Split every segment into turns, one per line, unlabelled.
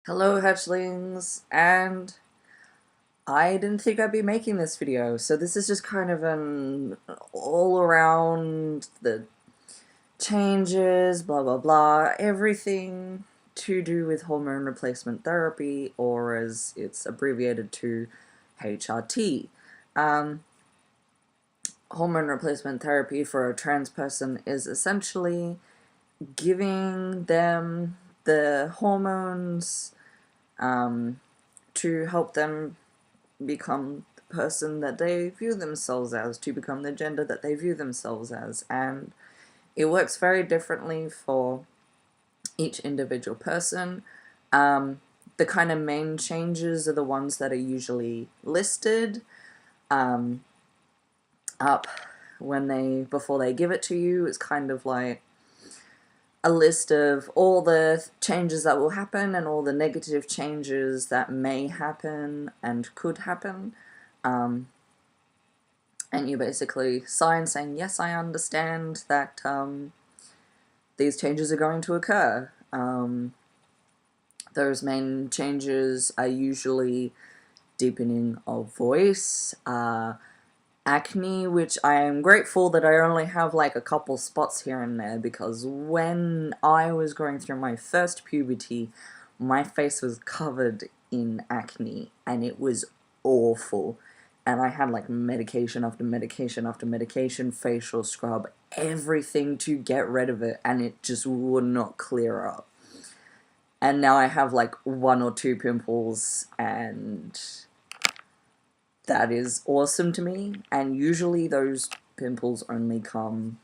Hello hatchlings, and I didn't think I'd be making this video, so this is just kind of an all around the changes, blah blah blah, everything to do with hormone replacement therapy, or as it's abbreviated to, HRT. Um, Hormone replacement therapy for a trans person is essentially giving them the hormones to help them become the person that they view themselves as, to become the gender that they view themselves as. And it works very differently for each individual person. The kind of main changes are the ones that are usually listed up before they give it to you. It's kind of like a list of all the changes that will happen and all the negative changes that may happen and could happen. And you basically sign saying, yes, I understand that these changes are going to occur. Those main changes are usually deepening of voice, acne, which I am grateful that I only have like a couple spots here and there, because when I was going through my first puberty, my face was covered in acne and it was awful. And I had like medication after medication after medication, facial scrub, everything to get rid of it, and it just would not clear up. And now I have like one or two pimples, and that is awesome to me. And usually those pimples only come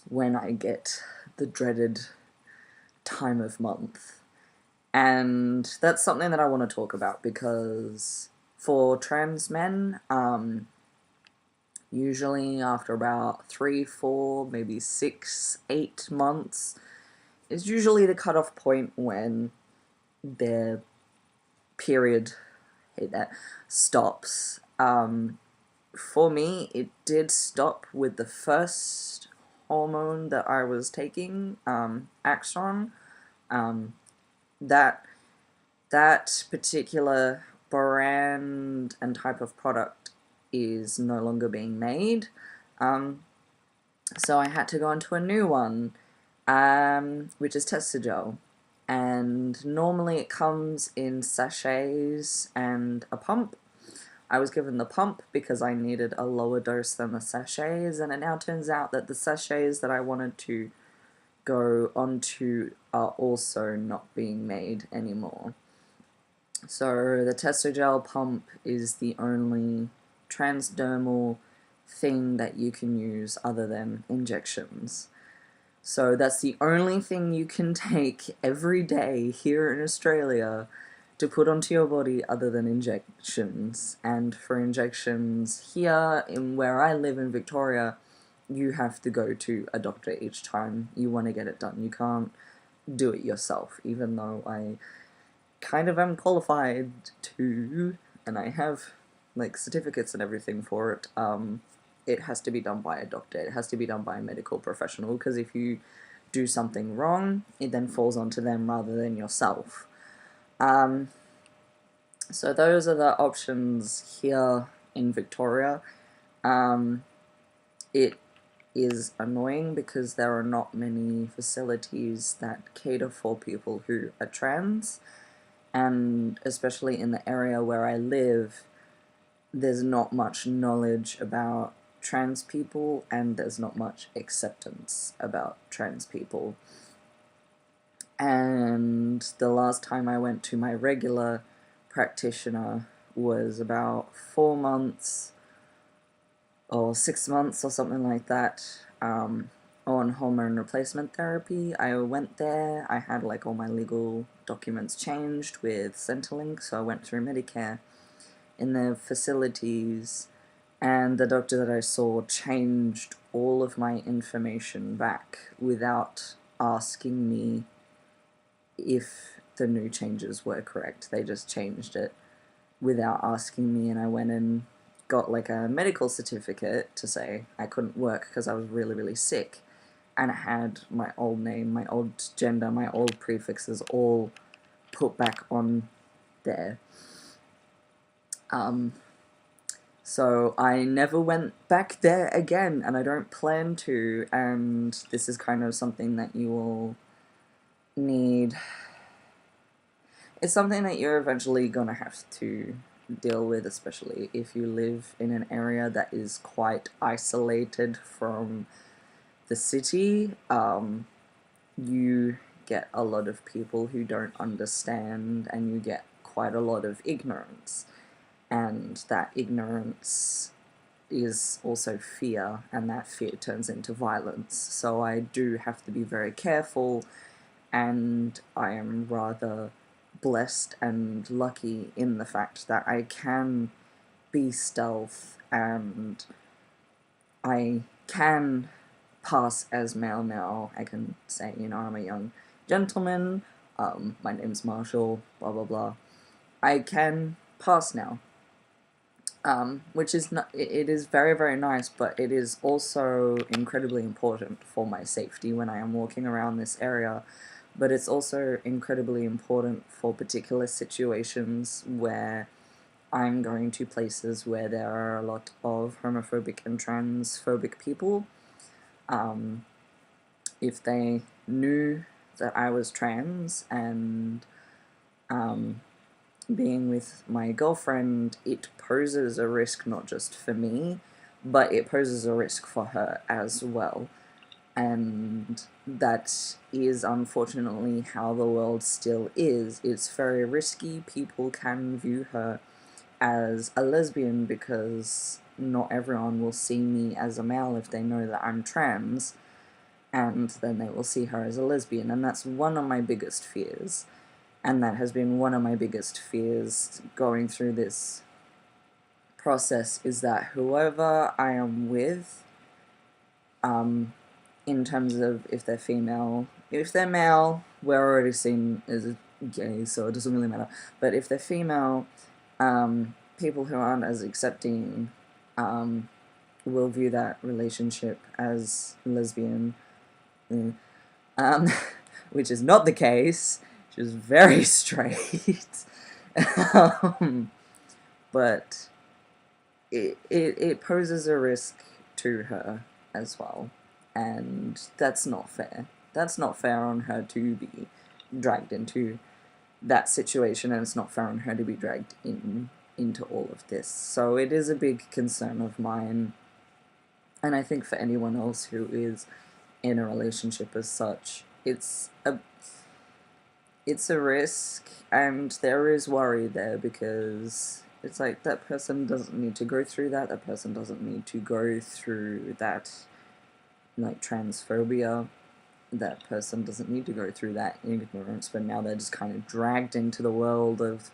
when I get the dreaded time of month. And that's something that I want to talk about, because for trans men, usually after about 3, 4, maybe 6, 8 months is usually the cutoff point when their period, hate that, stops. For me, it did stop with the first hormone that I was taking, Axon. That particular brand and type of product is no longer being made. So I had to go into a new one, which is Testigel. And normally it comes in sachets and a pump. I was given the pump because I needed a lower dose than the sachets, and it now turns out that the sachets that I wanted to go onto are also not being made anymore. So the Testigel pump is the only transdermal thing that you can use other than injections. So that's the only thing you can take every day here in Australia to put onto your body other than injections. And for injections here, in where I live in Victoria, you have to go to a doctor each time you want to get it done. You can't do it yourself, even though I kind of am qualified to, and I have like certificates and everything for it. It has to be done by a doctor. It has to be done by a medical professional, because if you do something wrong, it then falls onto them rather than yourself. So those are the options here in Victoria. It is annoying because there are not many facilities that cater for people who are trans, and especially in the area where I live, there's not much knowledge about trans people, and there's not much acceptance about trans people. And the last time I went to my regular practitioner was about 4 months or 6 months or something like that, on hormone replacement therapy. I went there, I had like all my legal documents changed with Centrelink, so I went through Medicare in the facilities, and the doctor that I saw changed all of my information back without asking me if the new changes were correct. They just changed it without asking me, and I went and got like a medical certificate to say I couldn't work because I was really, really sick, and it had my old name, my old gender, my old prefixes all put back on there. So I never went back there again, and I don't plan to, and this is kind of something that you will need. It's something that you're eventually gonna have to deal with, especially if you live in an area that is quite isolated from the city. You get a lot of people who don't understand, and you get quite a lot of ignorance. And that ignorance is also fear, and that fear turns into violence. So I do have to be very careful, and I am rather blessed and lucky in the fact that I can be stealth, and I can pass as male now. I can say, I'm a young gentleman, my name's Marshall, blah blah blah. I can pass now. Which is not, it is very, very nice, but it is also incredibly important for my safety when I am walking around this area. But it's also incredibly important for particular situations where I'm going to places where there are a lot of homophobic and transphobic people. If they knew that I was trans and being with my girlfriend, it poses a risk not just for me, but it poses a risk for her as well. And that is unfortunately how the world still is. It's very risky. People can view her as a lesbian because not everyone will see me as a male if they know that I'm trans, and then they will see her as a lesbian, and that's one of my biggest fears. And that has been one of my biggest fears going through this process, is that whoever I am with, in terms of if they're female, if they're male, we're already seen as gay, so it doesn't really matter. But if they're female, people who aren't as accepting will view that relationship as lesbian, which is not the case. She's very straight. But it poses a risk to her as well, and that's not fair. That's not fair on her to be dragged into that situation, and it's not fair on her to be dragged into all of this. So it is a big concern of mine, and I think for anyone else who is in a relationship as such, it's a risk, and there is worry there, because it's like, that person doesn't need to go through that, that person doesn't need to go through that, like, transphobia, that person doesn't need to go through that ignorance, but now they're just kind of dragged into the world of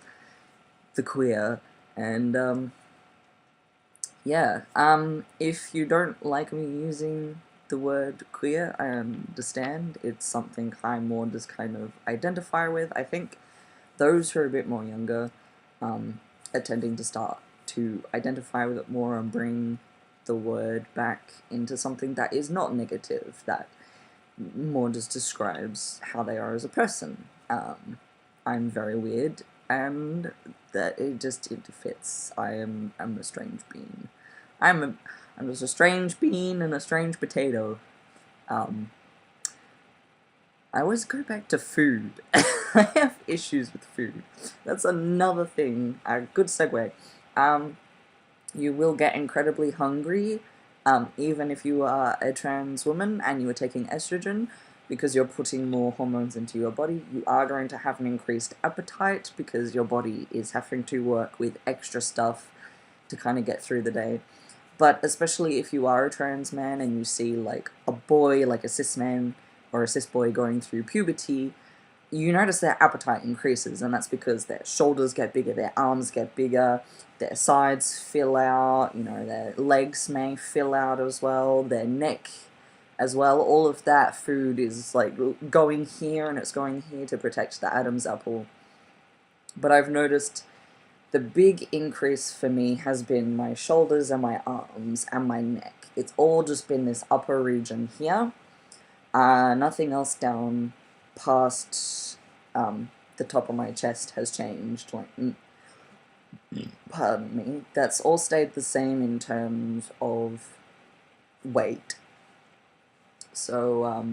the queer, and, yeah, if you don't like me using the word queer, I understand. It's something I more just kind of identify with. I think those who are a bit more younger are tending to start to identify with it more and bring the word back into something that is not negative, that more just describes how they are as a person. I'm very weird, and that it fits. I'm a strange being. I'm just a strange bean and a strange potato. I always go back to food. I have issues with food. That's another thing. A good segue. You will get incredibly hungry, even if you are a trans woman and you are taking estrogen, because you're putting more hormones into your body. You are going to have an increased appetite because your body is having to work with extra stuff to kind of get through the day. But especially if you are a trans man and you see, like, a boy, like a cis man or a cis boy going through puberty, you notice their appetite increases, and that's because their shoulders get bigger, their arms get bigger, their sides fill out, their legs may fill out as well, their neck as well. All of that food is, like, going here, and it's going here to protect the Adam's apple. But I've noticed the big increase for me has been my shoulders and my arms and my neck. It's all just been this upper region here. Nothing else down past the top of my chest has changed, like, pardon me, that's all stayed the same in terms of weight. So,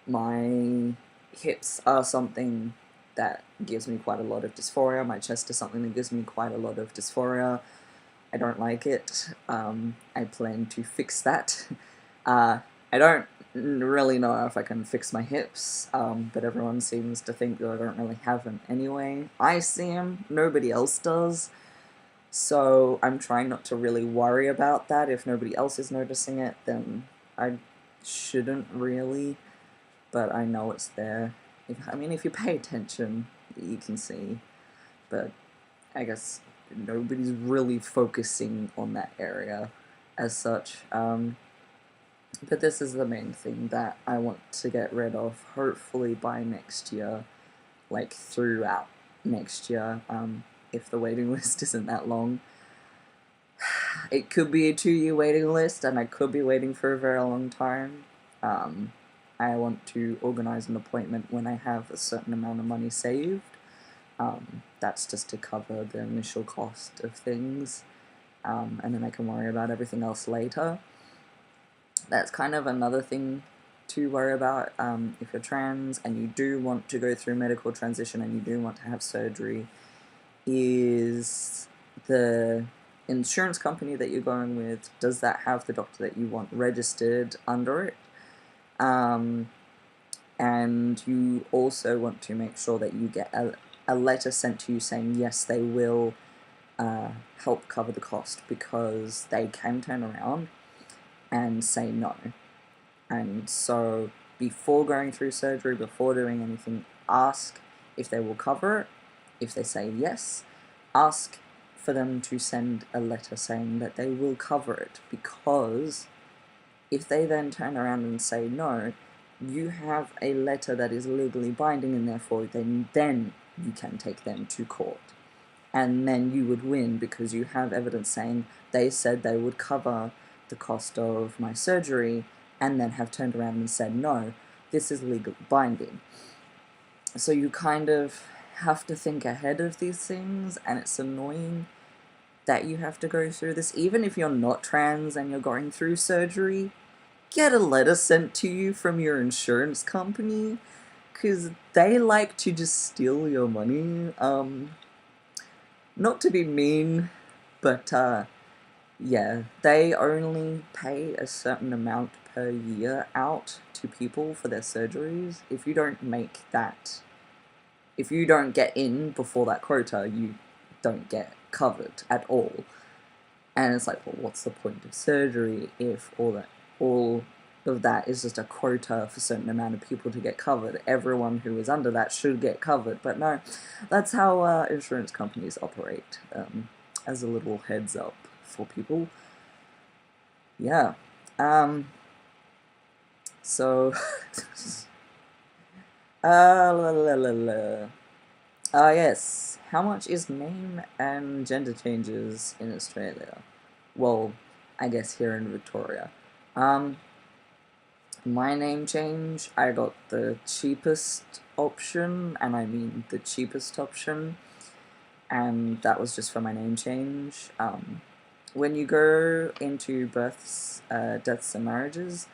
my hips are something that gives me quite a lot of dysphoria. My chest is something that gives me quite a lot of dysphoria. I don't like it. I plan to fix that. I don't really know if I can fix my hips, but everyone seems to think that I don't really have them anyway. I see them, nobody else does. So I'm trying not to really worry about that. If nobody else is noticing it, then I shouldn't really, but I know it's there. If you pay attention, you can see, but I guess nobody's really focusing on that area as such. But this is the main thing that I want to get rid of, hopefully by next year, like throughout next year, if the waiting list isn't that long. It could be a 2-year waiting list, and I could be waiting for a very long time. I want to organize an appointment when I have a certain amount of money saved. That's just to cover the initial cost of things, and then I can worry about everything else later. That's kind of another thing to worry about if you're trans and you do want to go through medical transition and you do want to have surgery, is the insurance company that you're going with, does that have the doctor that you want registered under it? And you also want to make sure that you get a letter sent to you saying yes, they will help cover the cost, because they can turn around and say no. And so before going through surgery, before doing anything, ask if they will cover it. If they say yes, ask for them to send a letter saying that they will cover it, because if they then turn around and say no, you have a letter that is legally binding, and therefore then you can take them to court. And then you would win, because you have evidence saying they said they would cover the cost of my surgery, and then have turned around and said no, this is legally binding. So you kind of have to think ahead of these things, and it's annoying that you have to go through this. Even if you're not trans and you're going through surgery, get a letter sent to you from your insurance company, because they like to just steal your money. Not to be mean, but yeah, they only pay a certain amount per year out to people for their surgeries. If you don't make that, if you don't get in before that quota, you don't get covered at all. And it's like, well, what's the point of surgery if all of that is just a quota for a certain amount of people to get covered? Everyone who is under that should get covered. But no, that's how insurance companies operate, as a little heads up for people. Yeah. So, yes. How much is name and gender changes in Australia? Well, I guess here in Victoria. My name change, I got the cheapest option, and I mean the cheapest option, and that was just for my name change. When you go into births, deaths and marriages,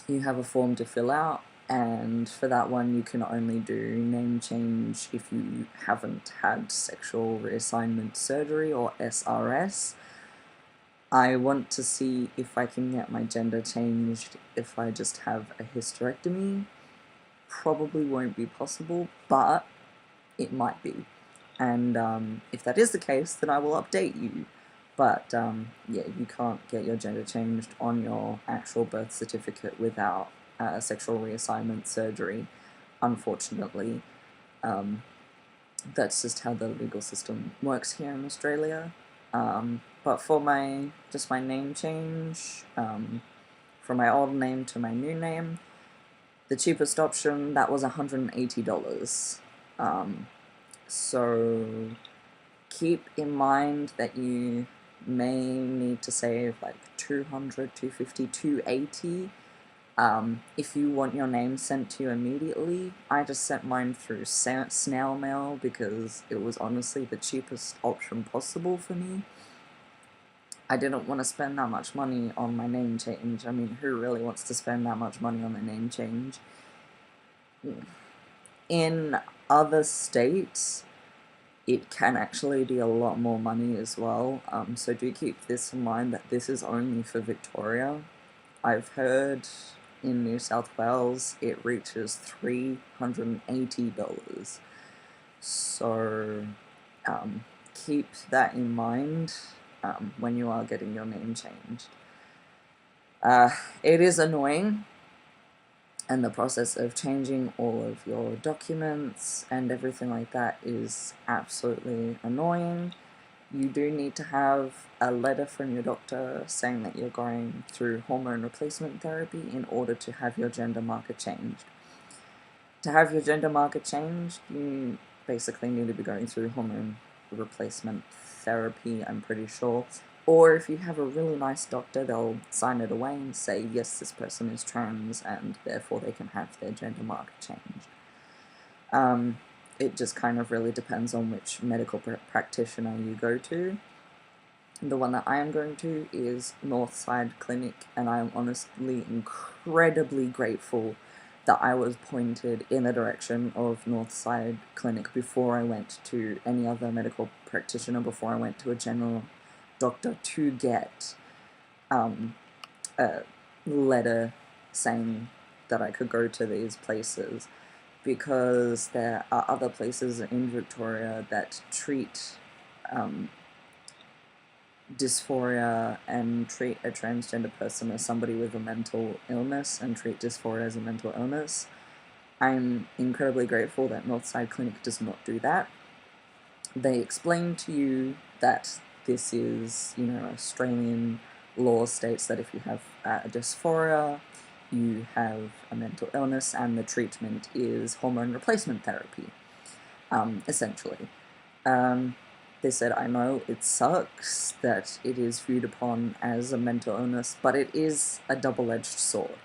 you have a form to fill out, and for that one you can only do name change if you haven't had sexual reassignment surgery, or SRS. I want to see if I can get my gender changed if I just have a hysterectomy. Probably won't be possible, but it might be. And if that is the case, then I will update you. But yeah, you can't get your gender changed on your actual birth certificate without sexual reassignment surgery, unfortunately. That's just how the legal system works here in Australia. But for my name change, from my old name to my new name, the cheapest option, that was $180. So keep in mind that you may need to save like $200, $250, $280 If you want your name sent to you immediately, I just sent mine through snail mail because it was honestly the cheapest option possible for me. I didn't want to spend that much money on my name change. I mean, who really wants to spend that much money on their name change? In other states, it can actually be a lot more money as well. So do keep this in mind that this is only for Victoria. I've heard in New South Wales it reaches $380. So keep that in mind when you are getting your name changed. It is annoying, and the process of changing all of your documents and everything like that is absolutely annoying. You do need to have a letter from your doctor saying that you're going through hormone replacement therapy in order to have your gender marker changed. To have your gender marker changed, you basically need to be going through hormone replacement therapy, I'm pretty sure. Or if you have a really nice doctor, they'll sign it away and say, yes, this person is trans, and therefore they can have their gender marker changed. It just kind of really depends on which medical practitioner you go to. The one that I am going to is Northside Clinic, and I am honestly incredibly grateful that I was pointed in the direction of Northside Clinic before I went to any other medical practitioner, before I went to a general doctor to get a letter saying that I could go to these places, because there are other places in Victoria that treat dysphoria and treat a transgender person as somebody with a mental illness and treat dysphoria as a mental illness. I'm incredibly grateful that Northside Clinic does not do that. They explain to you that this is, Australian law states that if you have a dysphoria, you have a mental illness, and the treatment is hormone replacement therapy, essentially. They said, I know it sucks that it is viewed upon as a mental illness, but it is a double-edged sword.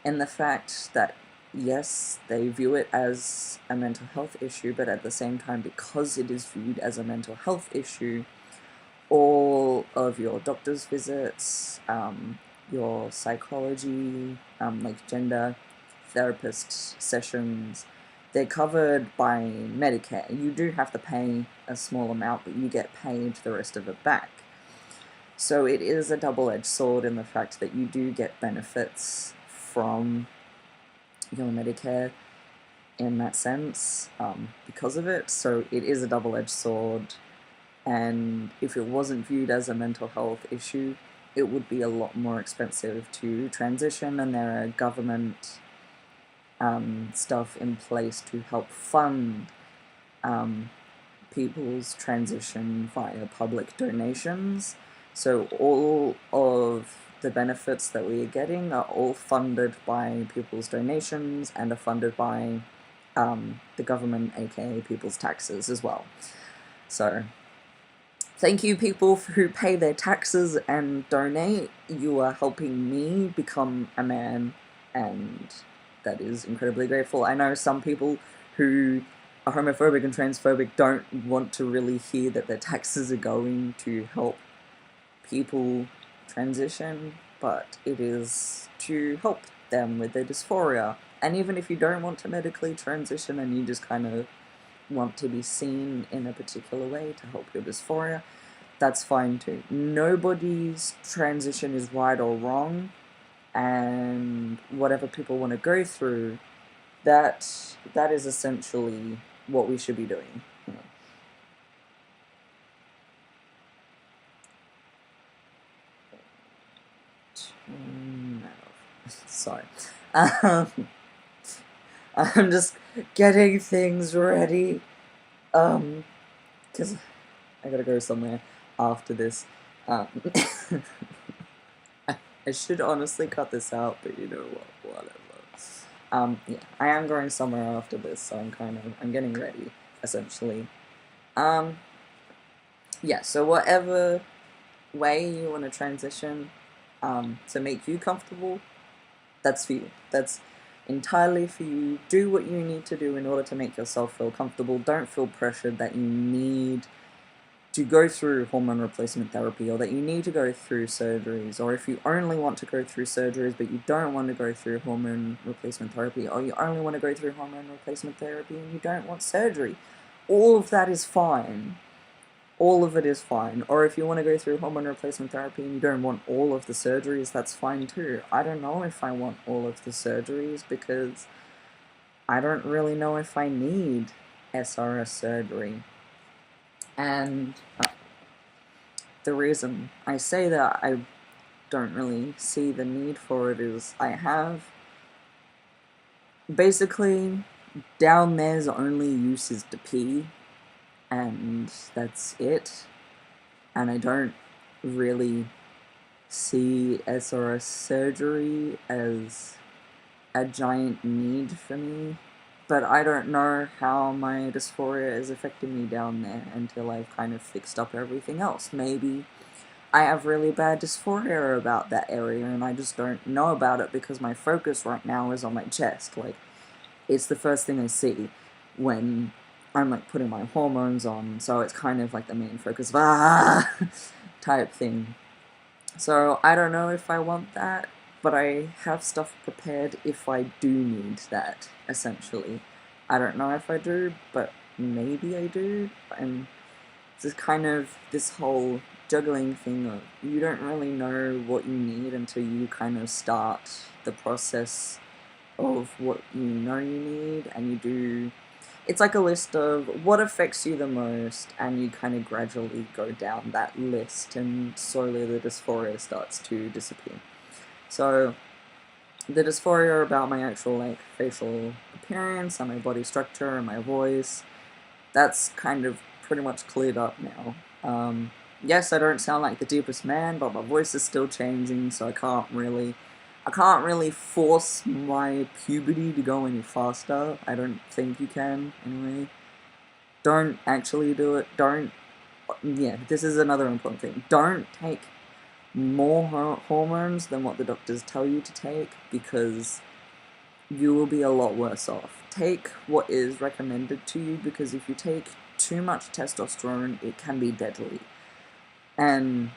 And the fact that, yes, they view it as a mental health issue, but at the same time, because it is viewed as a mental health issue, all of your doctor's visits, your psychology, like gender therapist sessions, they're covered by Medicare. You do have to pay a small amount, but you get paid the rest of it back. So it is a double-edged sword in the fact that you do get benefits from your Medicare in that sense, because of it. So it is a double-edged sword. And if it wasn't viewed as a mental health issue, it would be a lot more expensive to transition, and there are government stuff in place to help fund people's transition via public donations. So all of the benefits that we are getting are all funded by people's donations and are funded by the government, aka people's taxes as well. So thank you, people who pay their taxes and donate. You are helping me become a man, and that is incredibly grateful. I know some people who are homophobic and transphobic don't want to really hear that their taxes are going to help people transition, but it is to help them with their dysphoria. And even if you don't want to medically transition and you just kind of want to be seen in a particular way to help your dysphoria, that's fine too. Nobody's transition is right or wrong, and whatever people want to go through, that is essentially what we should be doing. Sorry. I'm just getting things ready, because I gotta go somewhere after this. I should honestly cut this out, but you know what, whatever. Yeah, I am going somewhere after this, so I'm getting ready, essentially. Yeah, so whatever way you want to transition, to make you comfortable, That's for you. That's entirely for you. Do what you need to do in order to make yourself feel comfortable. Don't feel pressured that you need to go through hormone replacement therapy, or that you need to go through surgeries, or if you only want to go through surgeries but you don't want to go through hormone replacement therapy, or you only want to go through hormone replacement therapy and you don't want surgery. All of that is fine. All of it is fine. Or if you want to go through hormone replacement therapy and you don't want all of the surgeries, that's fine too. I don't know if I want all of the surgeries because I don't really know if I need SRS surgery. And the reason I say that I don't really see the need for it is I have basically down there's only use is to pee, and that's it. And I don't really see SRS surgery as a giant need for me. But I don't know how my dysphoria is affecting me down there until I've kind of fixed up everything else. Maybe I have really bad dysphoria about that area and I just don't know about it because my focus right now is on my chest. Like, it's the first thing I see when I'm like putting my hormones on, so it's kind of like the main focus of type thing. So I don't know if I want that, but I have stuff prepared if I do need that, essentially. I don't know if I do, but maybe I do, and it's kind of this whole juggling thing of you don't really know what you need until you kind of start the process of what you know you need, and you do. It's like a list of what affects you the most, and you kind of gradually go down that list, and slowly the dysphoria starts to disappear. So, the dysphoria about my actual, like, facial appearance, and my body structure, and my voice, that's kind of pretty much cleared up now. Yes, I don't sound like the deepest man, but my voice is still changing, so I can't really force my puberty to go any faster. I don't think you can, anyway. Don't actually do it. Yeah, this is another important thing. Don't take more hormones than what the doctors tell you to take, because you will be a lot worse off. Take what is recommended to you, because if you take too much testosterone, it can be deadly. And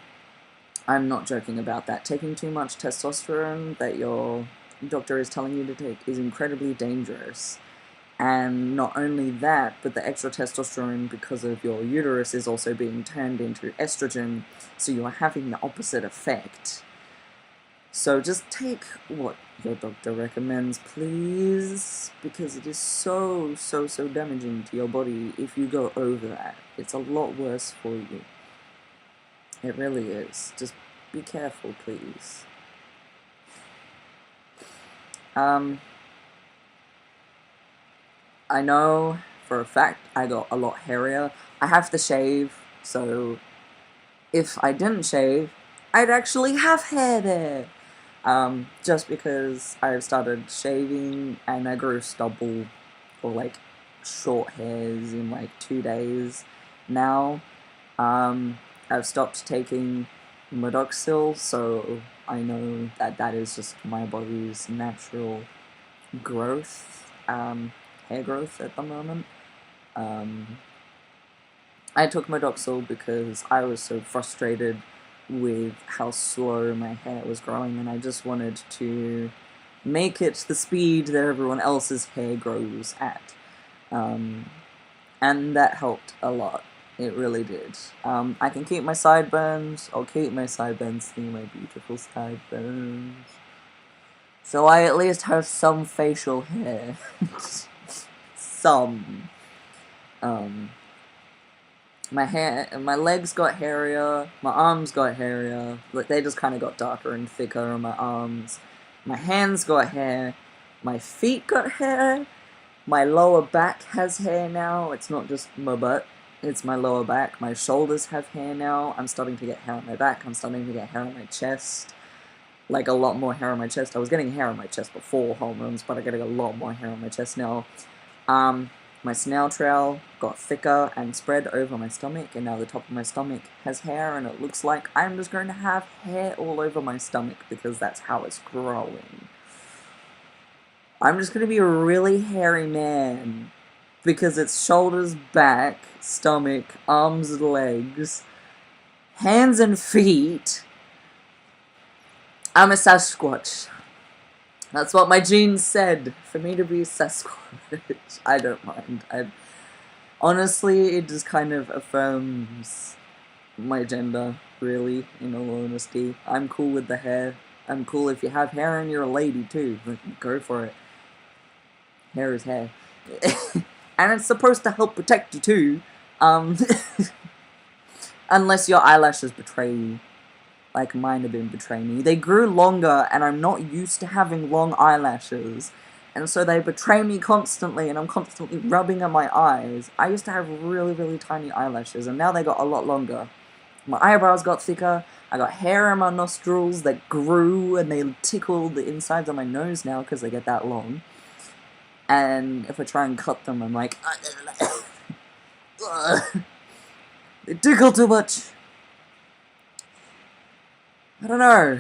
I'm not joking about that. Taking too much testosterone that your doctor is telling you to take is incredibly dangerous. And not only that, but the extra testosterone, because of your uterus, is also being turned into estrogen, so you are having the opposite effect. So just take what your doctor recommends, please, because it is so damaging to your body if you go over that. It's a lot worse for you. It really is. Just be careful, please. I know for a fact I got a lot hairier. I have to shave, so if I didn't shave, I'd actually have hair there. Just because I've started shaving and I grew stubble or like short hairs in like 2 days now. I've stopped taking Modoxil, so I know that that is just my body's natural growth, hair growth at the moment. I took Modoxil because I was so frustrated with how slow my hair was growing, and I just wanted to make it the speed that everyone else's hair grows at. And that helped a lot. It really did. I can keep my sideburns. I'll keep my sideburns. See my beautiful sideburns. So I at least have some facial hair. Some. My legs got hairier, my arms got hairier, like they just kind of got darker and thicker on my arms. My hands got hair, my feet got hair, my lower back has hair now. It's not just my butt, it's my lower back. My shoulders have hair now. I'm starting to get hair on my back. I'm starting to get hair on my chest. Like a lot more hair on my chest. I was getting hair on my chest before hormones, but I'm getting a lot more hair on my chest now. My snail trail got thicker and spread over my stomach, and now the top of my stomach has hair, and it looks like I'm just going to have hair all over my stomach because that's how it's growing. I'm just gonna be a really hairy man. Because it's shoulders, back, stomach, arms and legs, hands and feet. I'm a Sasquatch. That's what my genes said. For me to be a Sasquatch. I don't mind. Honestly, it just kind of affirms my gender, really, in all honesty. I'm cool with the hair. I'm cool if you have hair and you're a lady, too. Go for it. Hair is hair. And it's supposed to help protect you, too. Unless your eyelashes betray you. Like mine have been betraying me. They grew longer, and I'm not used to having long eyelashes. And so they betray me constantly, and I'm constantly rubbing at my eyes. I used to have really, really tiny eyelashes, and now they got a lot longer. My eyebrows got thicker, I got hair in my nostrils that grew, and they tickle the insides of my nose now because they get that long. And if I try and cut them, I'm like, they tickle too much. I don't know.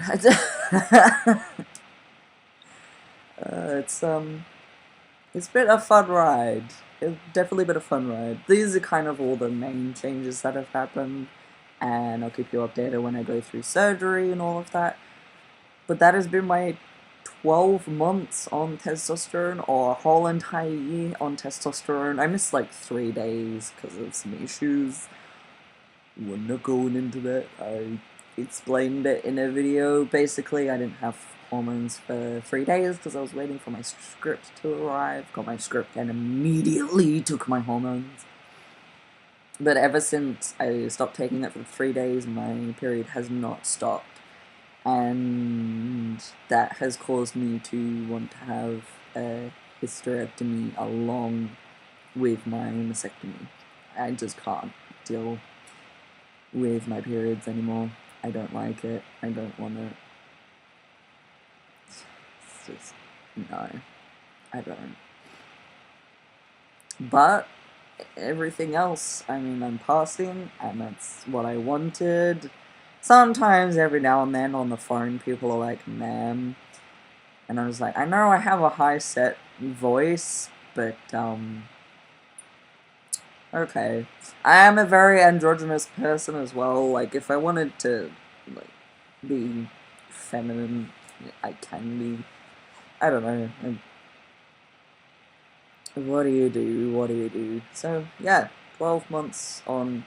It's been a fun ride. It's definitely been a fun ride. These are kind of all the main changes that have happened, and I'll keep you updated when I go through surgery and all of that. But that has been my 12 months on testosterone, or a whole entire year on testosterone. I missed like 3 days because of some issues. We're not going into that. I explained it in a video. Basically, I didn't have hormones for 3 days because I was waiting for my script to arrive. Got my script and immediately took my hormones. But ever since I stopped taking it for 3 days, my period has not stopped. And that has caused me to want to have a hysterectomy along with my mastectomy. I just can't deal with my periods anymore. I don't like it. I don't want it. It's just, no. I don't. But everything else, I mean, I'm passing, and that's what I wanted. Sometimes, every now and then, on the phone, people are like, ma'am. And I was like, I know I have a high set voice, but, okay. I am a very androgynous person as well. Like, if I wanted to, like, be feminine, I can be. I don't know. What do you do? What do you do? So, yeah, 12 months on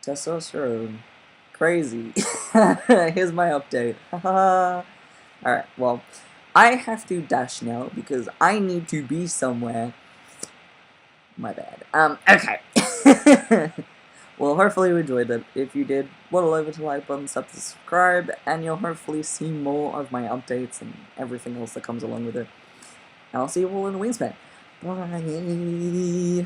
testosterone. Crazy. Here's my update. Alright, well, I have to dash now because I need to be somewhere. My bad. Okay. Well, hopefully you enjoyed it. If you did, waddle over to the like button, subscribe, and you'll hopefully see more of my updates and everything else that comes along with it. And I'll see you all in the wingspan. Bye.